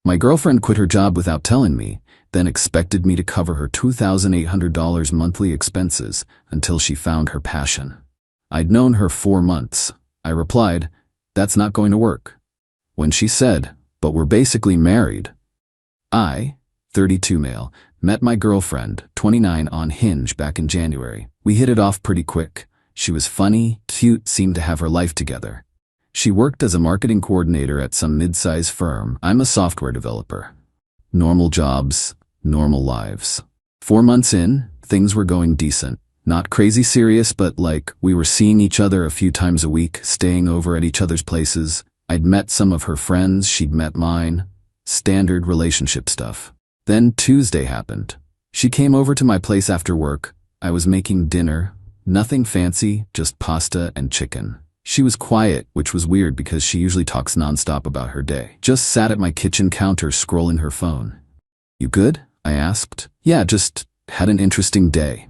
My girlfriend quit her job without telling me, then expected me to cover her $2,800 monthly expenses until she found her passion. I'd known her 4 months. I replied, "That's not going to work." When she said, "But we're basically married," I, 32 male, met my girlfriend, 29, on Hinge back in January. We hit it off pretty quick. She was funny, cute, seemed to have her life together. She worked as a marketing coordinator at some mid-size firm. I'm a software developer. Normal jobs, normal lives. 4 months in, things were going decent. Not crazy serious, but like, we were seeing each other a few times a week, staying over at each other's places. I'd met some of her friends, she'd met mine. Standard relationship stuff. Then Tuesday happened. She came over to my place after work. I was making dinner. Nothing fancy, just pasta and chicken. She was quiet, which was weird because she usually talks nonstop about her day. Just sat at my kitchen counter scrolling her phone. "You good?" I asked. "Yeah, just had an interesting day."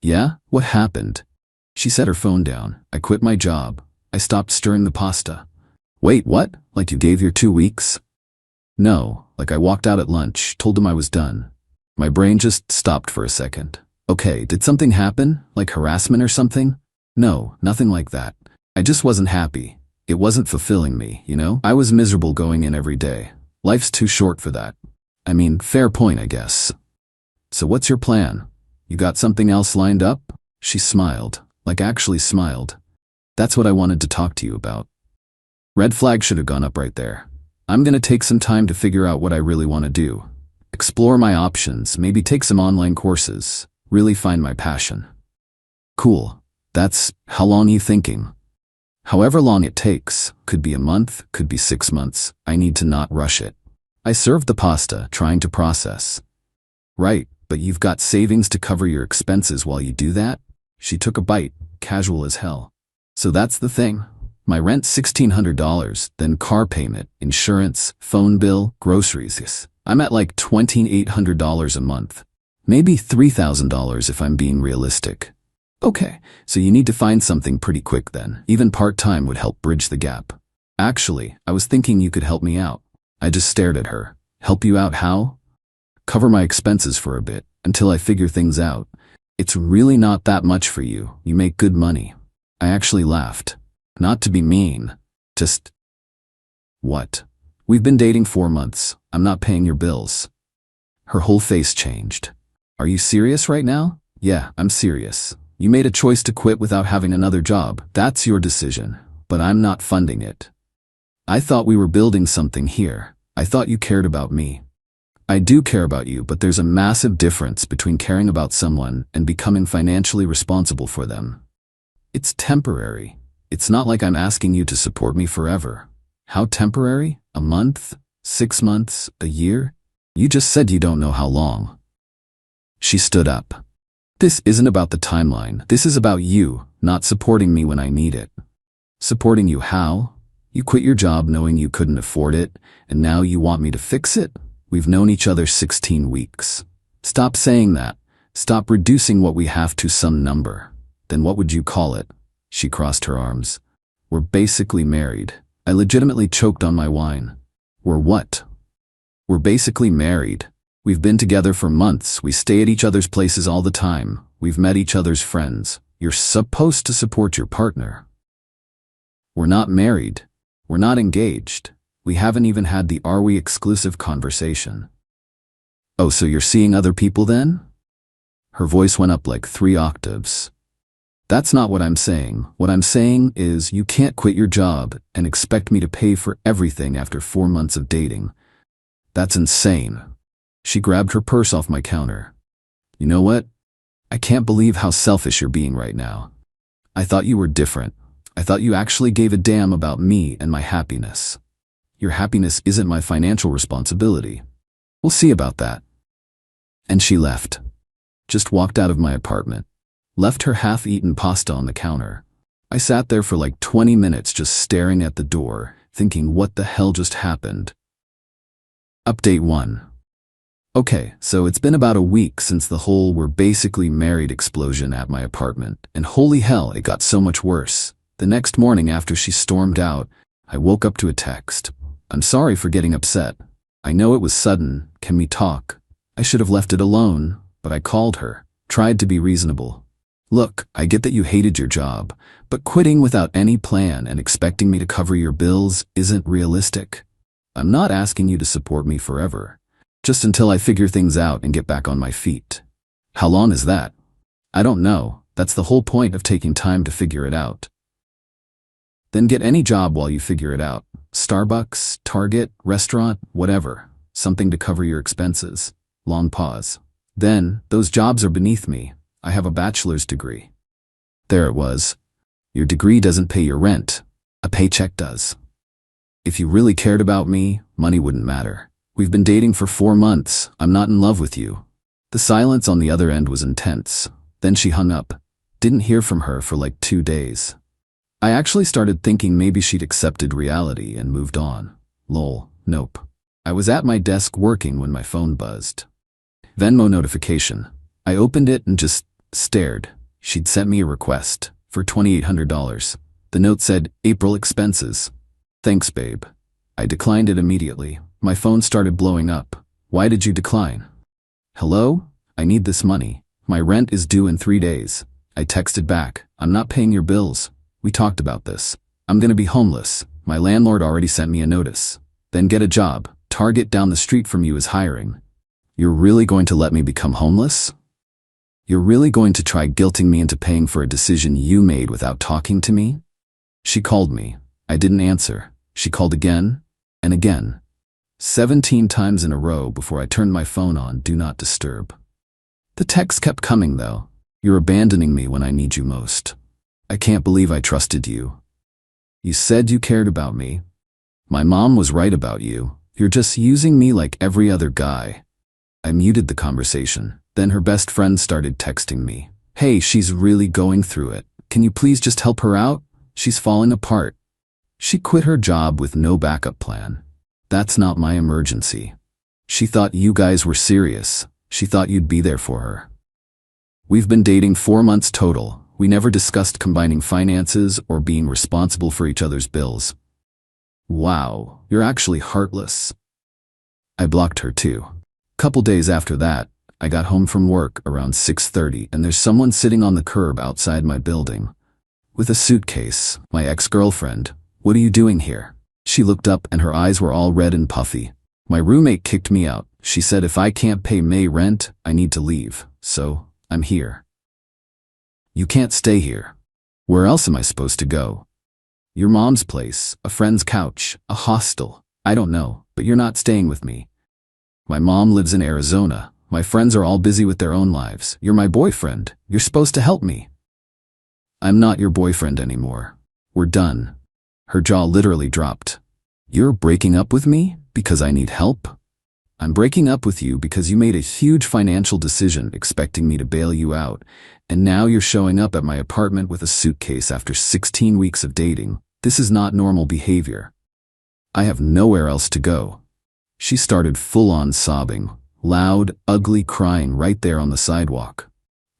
"Yeah? What happened?" She set her phone down. "I quit my job. I stopped stirring the pasta." "Wait, what? Like you gave your 2 weeks?" "No, like I walked out at lunch, told him I was done." My brain just stopped for a second. "Okay, did something happen? Like harassment or something?" "No, nothing like that. I just wasn't happy. It wasn't fulfilling me, you know? I was miserable going in every day. Life's too short for that." I mean, fair point, I guess. "So what's your plan? You got something else lined up?" She smiled, like actually smiled. "That's what I wanted to talk to you about." Red flag should have gone up right there. I'm gonna take some time to figure out what I really want to do. Explore my options, maybe take some online courses, really find my passion. Cool. That's how long you thinking? However long it takes, could be a month, could be 6 months, I need to not rush it. I served the pasta, trying to process. "Right, but you've got savings to cover your expenses while you do that?" She took a bite, casual as hell. "So that's the thing. My rent $1,600, then car payment, insurance, phone bill, groceries. I'm at like $2,800 a month. Maybe $3,000 if I'm being realistic." "Okay, so you need to find something pretty quick then. Even part-time would help bridge the gap." "Actually, I was thinking you could help me out." I just stared at her. "Help you out how?" "Cover my expenses for a bit, until I figure things out. It's really not that much for you. You make good money." I actually laughed. Not to be mean. Just... "What? We've been dating 4 months. I'm not paying your bills." Her whole face changed. "Are you serious right now?" "Yeah, I'm serious. You made a choice to quit without having another job. That's your decision. But I'm not funding it. I thought we were building something here. I thought you cared about me." "I do care about you, but there's a massive difference between caring about someone and becoming financially responsible for them. It's temporary. It's not like I'm asking you to support me forever." "How temporary? A month? 6 months? A year? You just said you don't know how long." She stood up. "This isn't about the timeline. This is about you, not supporting me when I need it." "Supporting you how? You quit your job knowing you couldn't afford it, and now you want me to fix it? We've known each other 16 weeks. Stop saying that. Stop reducing what we have to some number. Then what would you call it?" She crossed her arms. "We're basically married." I legitimately choked on my wine. "We're what?" "We're basically married. We've been together for months. We stay at each other's places all the time. We've met each other's friends. You're supposed to support your partner." "We're not married. We're not engaged. We haven't even had the are we exclusive conversation." "Oh, so you're seeing other people then?" Her voice went up like 3 octaves. "That's not what I'm saying. What I'm saying is you can't quit your job and expect me to pay for everything after 4 months of dating. That's insane." She grabbed her purse off my counter. "You know what? I can't believe how selfish you're being right now. I thought you were different. I thought you actually gave a damn about me and my happiness. Your happiness isn't my financial responsibility. We'll see about that." And she left. Just walked out of my apartment. Left her half-eaten pasta on the counter. I sat there for like 20 minutes just staring at the door, thinking what the hell just happened. Update 1. Okay, so it's been about a week since the whole "we're basically married" explosion at my apartment, and holy hell, it got so much worse. The next morning after she stormed out, I woke up to a text. "I'm sorry for getting upset. I know it was sudden. Can we talk? I should have left it alone, but I called her, tried to be reasonable. Look, I get that you hated your job, but quitting without any plan and expecting me to cover your bills isn't realistic. I'm not asking you to support me forever, just until I figure things out and get back on my feet. How long is that? I don't know. That's the whole point of taking time to figure it out. Then get any job while you figure it out. Starbucks, Target, restaurant, whatever. Something to cover your expenses. Long pause. Then, those jobs are beneath me. I have a bachelor's degree. There it was. Your degree doesn't pay your rent. A paycheck does. If you really cared about me, money wouldn't matter. We've been dating for 4 months. I'm not in love with you. The silence on the other end was intense. Then she hung up. Didn't hear from her for like 2 days. I actually started thinking maybe she'd accepted reality and moved on. Lol, nope. I was at my desk working when my phone buzzed. Venmo notification. I opened it and just stared. She'd sent me a request for $2,800. The note said, April expenses. Thanks, babe. I declined it immediately. My phone started blowing up. Why did you decline? Hello? I need this money. My rent is due in 3 days. I texted back. I'm not paying your bills. We talked about this. I'm gonna be homeless. My landlord already sent me a notice. Then get a job. Target down the street from you is hiring. You're really going to let me become homeless? You're really going to try guilting me into paying for a decision you made without talking to me? She called me. I didn't answer. She called again and again. 17 times in a row before I turned my phone on Do Not Disturb. The text kept coming though. You're abandoning me when I need you most. I can't believe I trusted you. You said you cared about me. My mom was right about you. You're just using me like every other guy. I muted the conversation. Then her best friend started texting me. Hey, she's really going through it. Can you please just help her out? She's falling apart. She quit her job with no backup plan. That's not my emergency. She thought you guys were serious. She thought you'd be there for her. We've been dating 4 months total. We never discussed combining finances or being responsible for each other's bills. Wow, you're actually heartless. I blocked her too. Couple days after that, I got home from work around 6:30 and there's someone sitting on the curb outside my building. With a suitcase, my ex-girlfriend. What are you doing here? She looked up and her eyes were all red and puffy. My roommate kicked me out. She said if I can't pay May rent, I need to leave. So, I'm here. You can't stay here. Where else am I supposed to go? Your mom's place, a friend's couch, a hostel. I don't know, but you're not staying with me. My mom lives in Arizona. My friends are all busy with their own lives. You're my boyfriend. You're supposed to help me. I'm not your boyfriend anymore. We're done. Her jaw literally dropped. You're breaking up with me because I need help? I'm breaking up with you because you made a huge financial decision expecting me to bail you out, and now you're showing up at my apartment with a suitcase after 16 weeks of dating. This is not normal behavior. I have nowhere else to go. She started full-on sobbing, loud, ugly crying right there on the sidewalk.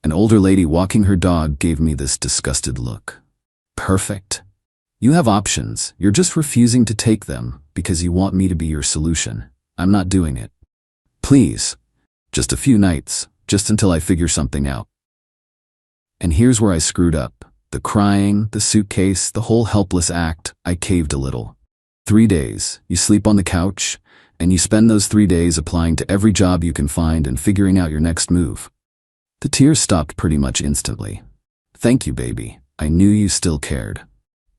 An older lady walking her dog gave me this disgusted look. Perfect. You have options. You're just refusing to take them because you want me to be your solution. I'm not doing it. Please. Just a few nights, just until I figure something out. And here's where I screwed up. The crying, the suitcase, the whole helpless act, I caved a little. 3 days, you sleep on the couch, and you spend those 3 days applying to every job you can find and figuring out your next move. The tears stopped pretty much instantly. Thank you, baby. I knew you still cared.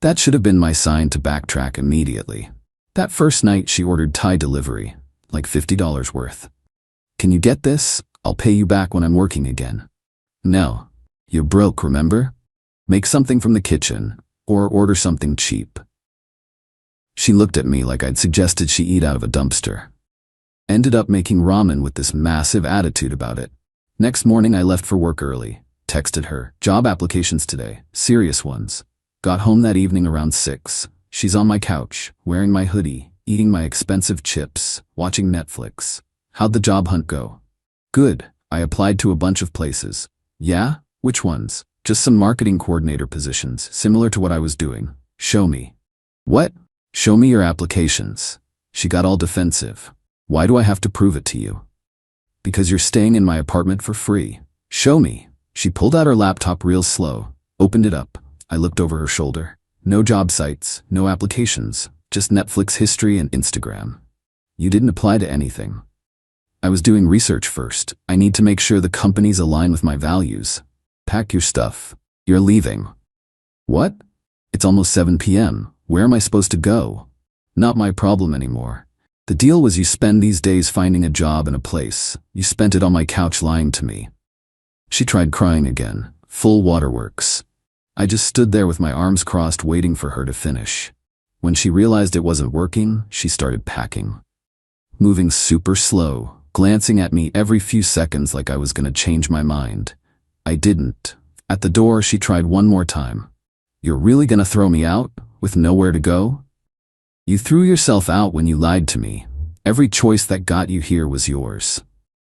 That should have been my sign to backtrack immediately. That first night she ordered Thai delivery, like $50 worth. Can you get this? I'll pay you back when I'm working again. No. You're broke, remember? Make something from the kitchen, or order something cheap. She looked at me like I'd suggested she eat out of a dumpster. Ended up making ramen with this massive attitude about it. Next morning I left for work early. Texted her, job applications today, serious ones. Got home that evening around 6. She's on my couch, wearing my hoodie, eating my expensive chips, watching Netflix. How'd the job hunt go? Good. I applied to a bunch of places. Yeah? Which ones? Just some marketing coordinator positions, similar to what I was doing. Show me. What? Show me your applications. She got all defensive. Why do I have to prove it to you? Because you're staying in my apartment for free. Show me. She pulled out her laptop real slow, opened it up. I looked over her shoulder. No job sites, no applications, just Netflix history and Instagram. You didn't apply to anything. I was doing research first. I need to make sure the companies align with my values. Pack your stuff. You're leaving. What? It's almost 7 p.m. Where am I supposed to go? Not my problem anymore. The deal was you spend these days finding a job and a place. You spent it on my couch lying to me. She tried crying again. Full waterworks. I just stood there with my arms crossed waiting for her to finish. When she realized it wasn't working, she started packing. Moving super slow, glancing at me every few seconds like I was gonna change my mind. I didn't. At the door, she tried one more time. You're really gonna throw me out, with nowhere to go? You threw yourself out when you lied to me. Every choice that got you here was yours.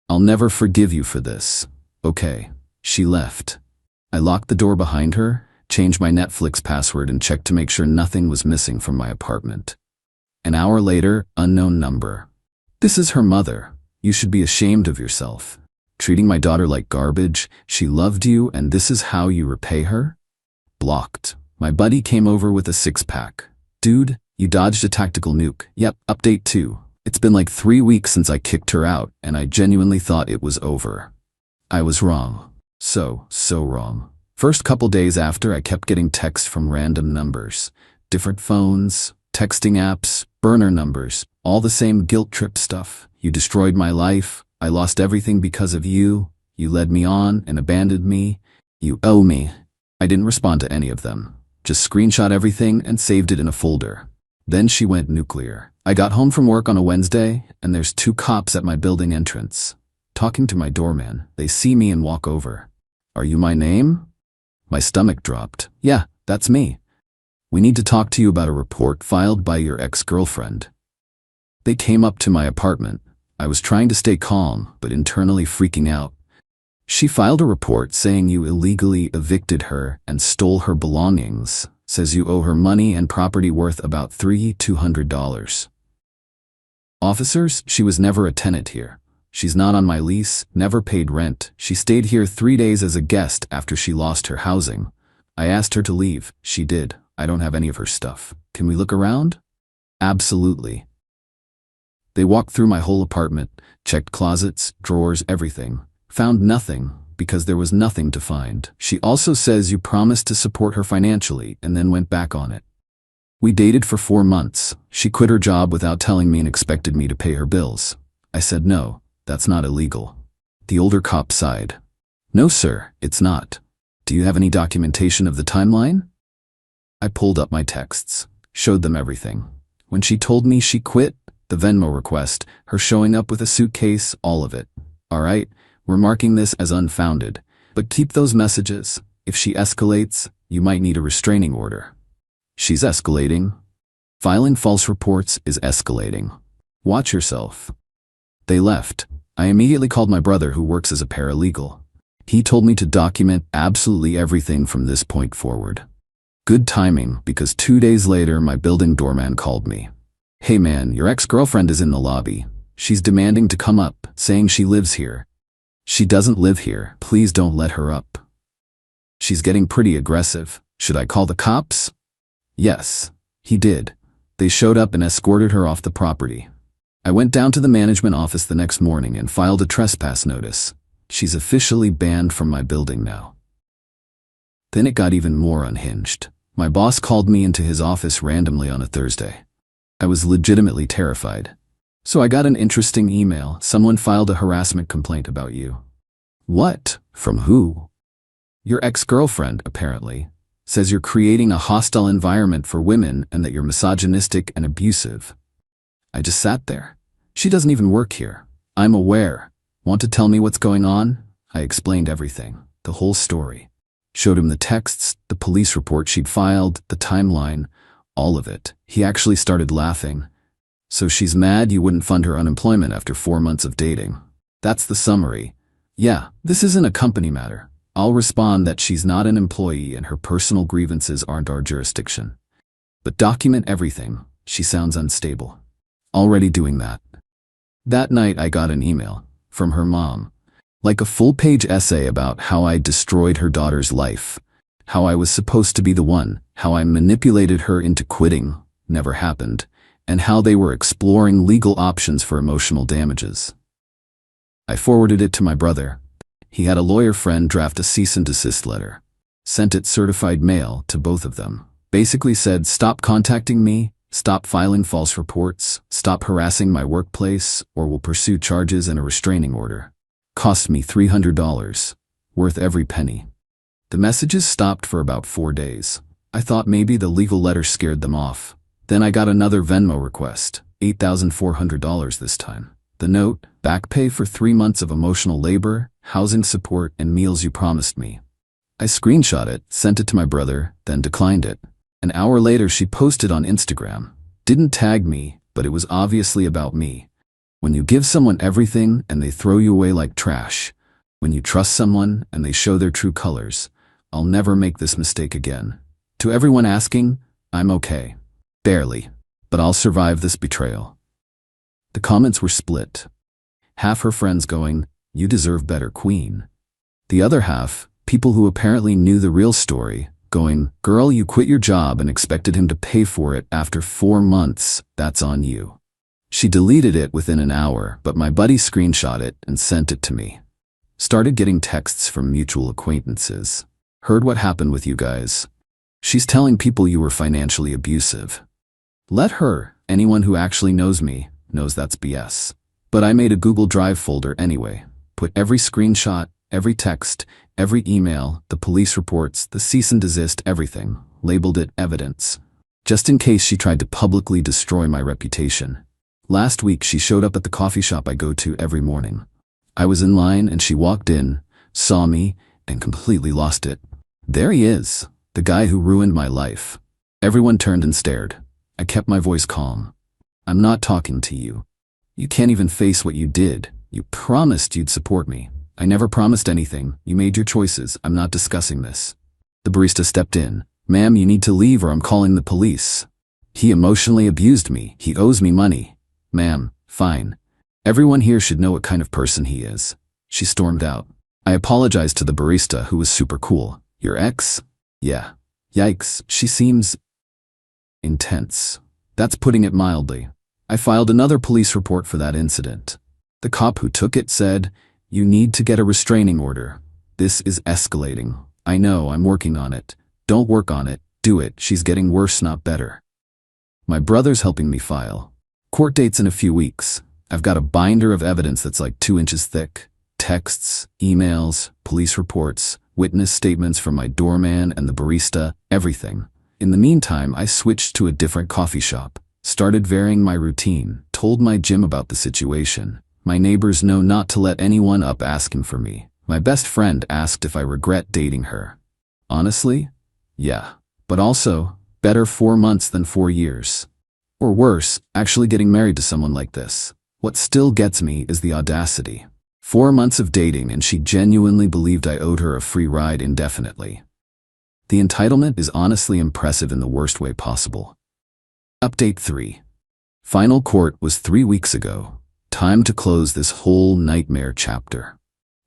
I'll never forgive you for this. Okay. She left. I locked the door behind her, changed my Netflix password and checked to make sure nothing was missing from my apartment. An hour later, unknown number. This is her mother. You should be ashamed of yourself. Treating my daughter like garbage. She loved you and this is how you repay her? Blocked. My buddy came over with a 6-pack. Dude, you dodged a tactical nuke. Yep, update 2. It's been like 3 weeks since I kicked her out and I genuinely thought it was over. I was wrong. So wrong. First couple days after, I kept getting texts from random numbers. Different phones, texting apps, burner numbers, all the same guilt trip stuff. You destroyed my life. I lost everything because of you. You led me on and abandoned me. You owe me. I didn't respond to any of them. Just screenshot everything and saved it in a folder. Then she went nuclear. I got home from work on a Wednesday and there's 2 cops at my building entrance. Talking to my doorman, they see me and walk over. Are you my name? My stomach dropped. Yeah, that's me. We need to talk to you about a report filed by your ex-girlfriend. They came up to my apartment. I was trying to stay calm, but internally freaking out. She filed a report saying you illegally evicted her and stole her belongings. Says you owe her money and property worth about $3,200. Officers, she was never a tenant here. She's not on my lease, never paid rent. She stayed here 3 days as a guest after she lost her housing. I asked her to leave. She did. I don't have any of her stuff. Can we look around? Absolutely. They walked through my whole apartment, checked closets, drawers, everything. Found nothing, because there was nothing to find. She also says you promised to support her financially and then went back on it. We dated for 4 months. She quit her job without telling me and expected me to pay her bills. I said no. That's not illegal. The older cop sighed. No, sir, it's not. Do you have any documentation of the timeline? I pulled up my texts, showed them everything. When she told me she quit, the Venmo request, her showing up with a suitcase, all of it. All right, we're marking this as unfounded, but keep those messages. If she escalates, you might need a restraining order. She's escalating. Filing false reports is escalating. Watch yourself. They left. I immediately called my brother who works as a paralegal. He told me to document absolutely everything from this point forward. Good timing, because 2 days later my building doorman called me. Hey man, your ex-girlfriend is in the lobby. She's demanding to come up, saying she lives here. She doesn't live here. Please don't let her up. She's getting pretty aggressive. Should I call the cops? Yes, he did. They showed up and escorted her off the property. I went down to the management office the next morning and filed a trespass notice. She's officially banned from my building now. Then it got even more unhinged. My boss called me into his office randomly on a Thursday. I was legitimately terrified. So I got an interesting email. Someone filed a harassment complaint about you. What? From who? Your ex-girlfriend, apparently. Says you're creating a hostile environment for women and that you're misogynistic and abusive. I just sat there. She doesn't even work here. I'm aware. Want to tell me what's going on? I explained everything, the whole story. Showed him the texts, the police report she'd filed, the timeline, all of it. He actually started laughing. So she's mad you wouldn't fund her unemployment after 4 months of dating. That's the summary. Yeah, this isn't a company matter. I'll respond that she's not an employee and her personal grievances aren't our jurisdiction. But document everything. She sounds unstable. Already doing that. That night I got an email from her mom, like a full-page essay about how I destroyed her daughter's life, how I was supposed to be the one, how I manipulated her into quitting, never happened, and how they were exploring legal options for emotional damages. I forwarded it to my brother. He had a lawyer friend draft a cease and desist letter. Sent it certified mail to both of them. Basically said, stop contacting me, stop filing false reports, stop harassing my workplace, or we'll pursue charges and a restraining order. Cost me $300, worth every penny. The messages stopped for about 4 days. I thought maybe the legal letter scared them off. Then I got another Venmo request, $8,400 this time. The note, back pay for 3 months of emotional labor, housing support, and meals you promised me. I screenshot it, sent it to my brother, then declined it. An hour later she posted on Instagram. Didn't tag me, but it was obviously about me. When you give someone everything and they throw you away like trash, when you trust someone and they show their true colors, I'll never make this mistake again. To everyone asking, I'm okay. Barely. But I'll survive this betrayal. The comments were split. Half her friends going, you deserve better, queen. The other half, people who apparently knew the real story, going, girl, you quit your job and expected him to pay for it after 4 months, that's on you. She deleted it within an hour, but my buddy screenshot it and sent it to me. Started getting texts from mutual acquaintances. Heard what happened with you guys. She's telling people you were financially abusive. Let her, anyone who actually knows me, knows that's BS. But I made a Google Drive folder anyway. Put every screenshot, every text, every email, the police reports, the cease and desist, everything. Labeled it evidence. Just in case she tried to publicly destroy my reputation. Last week she showed up at the coffee shop I go to every morning. I was in line and she walked in, saw me, and completely lost it. There he is, the guy who ruined my life. Everyone turned and stared. I kept my voice calm. I'm not talking to you. You can't even face what you did. You promised you'd support me. I never promised anything. You made your choices. I'm not discussing this. The barista stepped in. Ma'am, you need to leave or I'm calling the police. He emotionally abused me. He owes me money. Ma'am, fine. Everyone here should know what kind of person he is. She stormed out. I apologized to the barista, who was super cool. Your ex? Yeah. Yikes, she seems intense. That's putting it mildly. I filed another police report for that incident. The cop who took it said, you need to get a restraining order. This is escalating. I know, I'm working on it. Don't work on it. Do it. She's getting worse, not better. My brother's helping me file. Court date's in a few weeks. I've got a binder of evidence that's like 2 inches thick. Texts, emails, police reports, witness statements from my doorman and the barista, everything. In the meantime, I switched to a different coffee shop, started varying my routine, told my gym about the situation. My neighbors know not to let anyone up asking for me. My best friend asked if I regret dating her. Honestly, yeah. But also, better 4 months than 4 years. Or worse, actually getting married to someone like this. What still gets me is the audacity. 4 months of dating and she genuinely believed I owed her a free ride indefinitely. The entitlement is honestly impressive in the worst way possible. Update 3. Final court was 3 weeks ago. Time to close this whole nightmare chapter.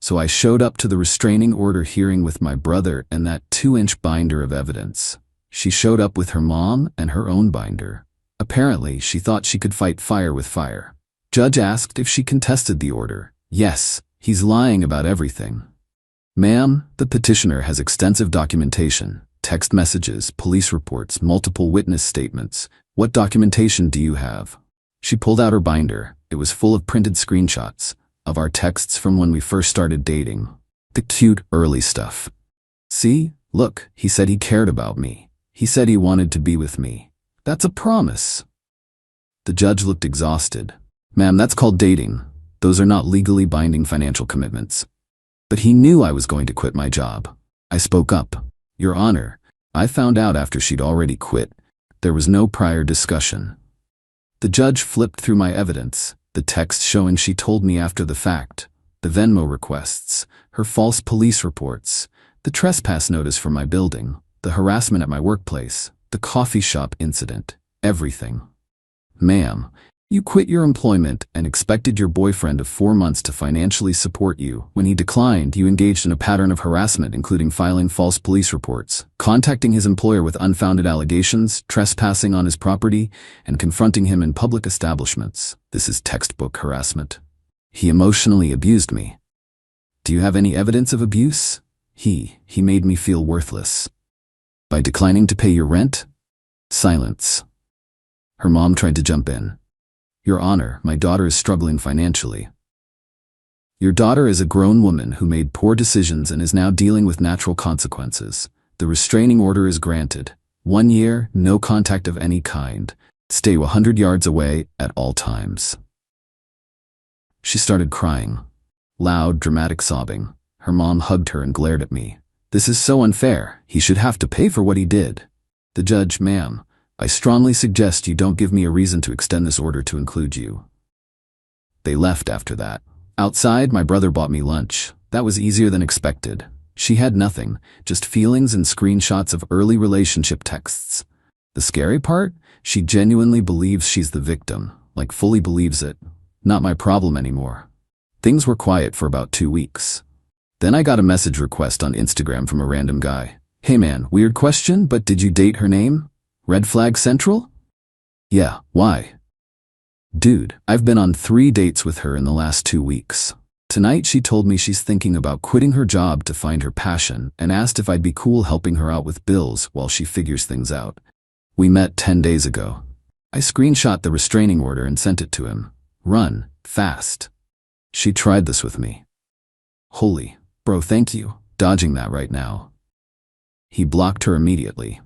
So I showed up to the restraining order hearing with my brother and that 2-inch binder of evidence. She showed up with her mom and her own binder. Apparently, she thought she could fight fire with fire. Judge asked if she contested the order. Yes, he's lying about everything. Ma'am, the petitioner has extensive documentation, text messages, police reports, multiple witness statements. What documentation do you have? She pulled out her binder. It was full of printed screenshots of our texts from when we first started dating. The cute, early stuff. See? Look, he said he cared about me. He said he wanted to be with me. That's a promise. The judge looked exhausted. Ma'am, that's called dating. Those are not legally binding financial commitments. But he knew I was going to quit my job. I spoke up. Your Honor, I found out after she'd already quit. There was no prior discussion. The judge flipped through my evidence, the text showing she told me after the fact, the Venmo requests, her false police reports, the trespass notice from my building, the harassment at my workplace, the coffee shop incident, everything. Ma'am, You quit your employment and expected your boyfriend of 4 months to financially support you. When he declined, you engaged in a pattern of harassment, including filing false police reports, contacting his employer with unfounded allegations, trespassing on his property, and confronting him in public establishments. This is textbook harassment. He emotionally abused me. Do you have any evidence of abuse? He made me feel worthless. By declining to pay your rent? Silence. Her mom tried to jump in. Your Honor, my daughter is struggling financially. Your daughter is a grown woman who made poor decisions and is now dealing with natural consequences. The restraining order is granted. 1 year, no contact of any kind. Stay 100 yards away at all times. She started crying. Loud, dramatic sobbing. Her mom hugged her and glared at me. This is so unfair. He should have to pay for what he did. The judge, ma'am, I strongly suggest you don't give me a reason to extend this order to include you. They left after that. Outside, my brother bought me lunch. That was easier than expected. She had nothing, just feelings and screenshots of early relationship texts. The scary part? She genuinely believes she's the victim, like fully believes it. Not my problem anymore. Things were quiet for about 2 weeks. Then I got a message request on Instagram from a random guy. Hey man, weird question, but did you date her name? Red flag central? Yeah, why? Dude, I've been on 3 dates with her in the last 2 weeks. Tonight she told me she's thinking about quitting her job to find her passion and asked if I'd be cool helping her out with bills while she figures things out. We met 10 days ago. I screenshot the restraining order and sent it to him. Run, fast. She tried this with me. Holy, bro, thank you. Dodging that right now. He blocked her immediately.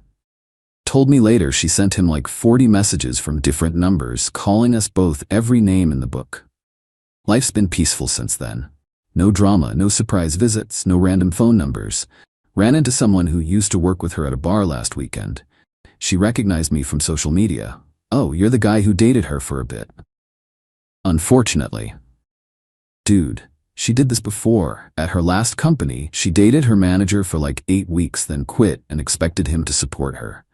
Told me later she sent him like 40 messages from different numbers, calling us both every name in the book. Life's been peaceful since then. No drama, no surprise visits, no random phone numbers. Ran into someone who used to work with her at a bar last weekend. She recognized me from social media. Oh, you're the guy who dated her for a bit. Unfortunately. Dude, she did this before. At her last company, she dated her manager for like 8 weeks, then quit and expected him to support her.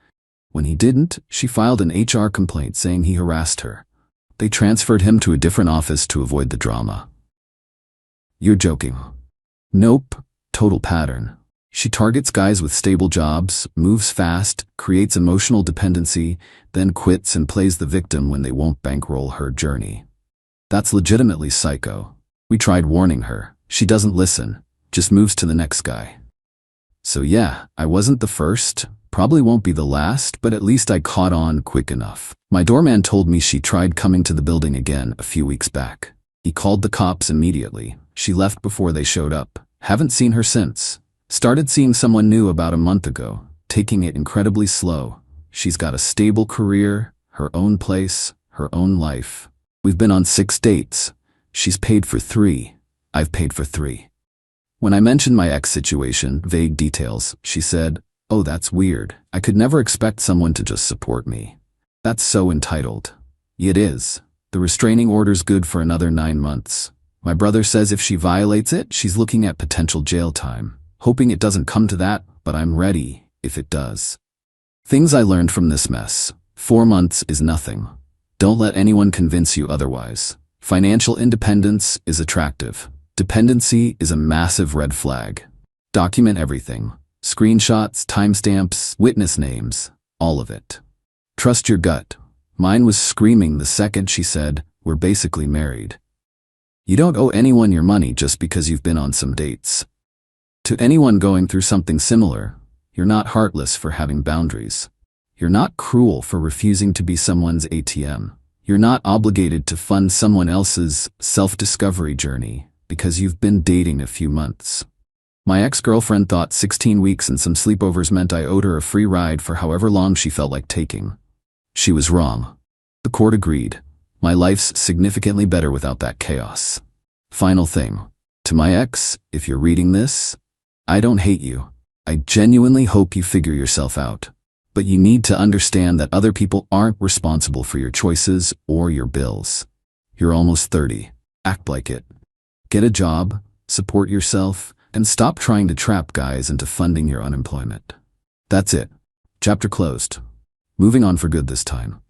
When he didn't, she filed an HR complaint saying he harassed her. They transferred him to a different office to avoid the drama. You're joking. Nope, total pattern. She targets guys with stable jobs, moves fast, creates emotional dependency, then quits and plays the victim when they won't bankroll her journey. That's legitimately psycho. We tried warning her. She doesn't listen, just moves to the next guy. So yeah, I wasn't the first. Probably won't be the last, but at least I caught on quick enough. My doorman told me she tried coming to the building again a few weeks back. He called the cops immediately. She left before they showed up. Haven't seen her since. Started seeing someone new about a month ago, taking it incredibly slow. She's got a stable career, her own place, her own life. We've been on 6 dates. She's paid for 3. I've paid for 3. When I mentioned my ex situation, vague details, she said, "Oh, that's weird. I could never expect someone to just support me. That's so entitled." It is. The restraining order's good for another 9 months. My brother says if she violates it, she's looking at potential jail time. Hoping it doesn't come to that, but I'm ready if it does. Things I learned from this mess. 4 months is nothing. Don't let anyone convince you otherwise. Financial independence is attractive. Dependency is a massive red flag. Document everything. Screenshots, timestamps, witness names, all of it. Trust your gut. Mine was screaming the second she said, "We're basically married." You don't owe anyone your money just because you've been on some dates. To anyone going through something similar, you're not heartless for having boundaries. You're not cruel for refusing to be someone's ATM. You're not obligated to fund someone else's self-discovery journey because you've been dating a few months. My ex-girlfriend thought 16 weeks and some sleepovers meant I owed her a free ride for however long she felt like taking. She was wrong. The court agreed. My life's significantly better without that chaos. Final thing. To my ex, if you're reading this, I don't hate you. I genuinely hope you figure yourself out. But you need to understand that other people aren't responsible for your choices or your bills. You're almost 30. Act like it. Get a job, support yourself, and stop trying to trap guys into funding your unemployment. That's it. Chapter closed. Moving on for good this time.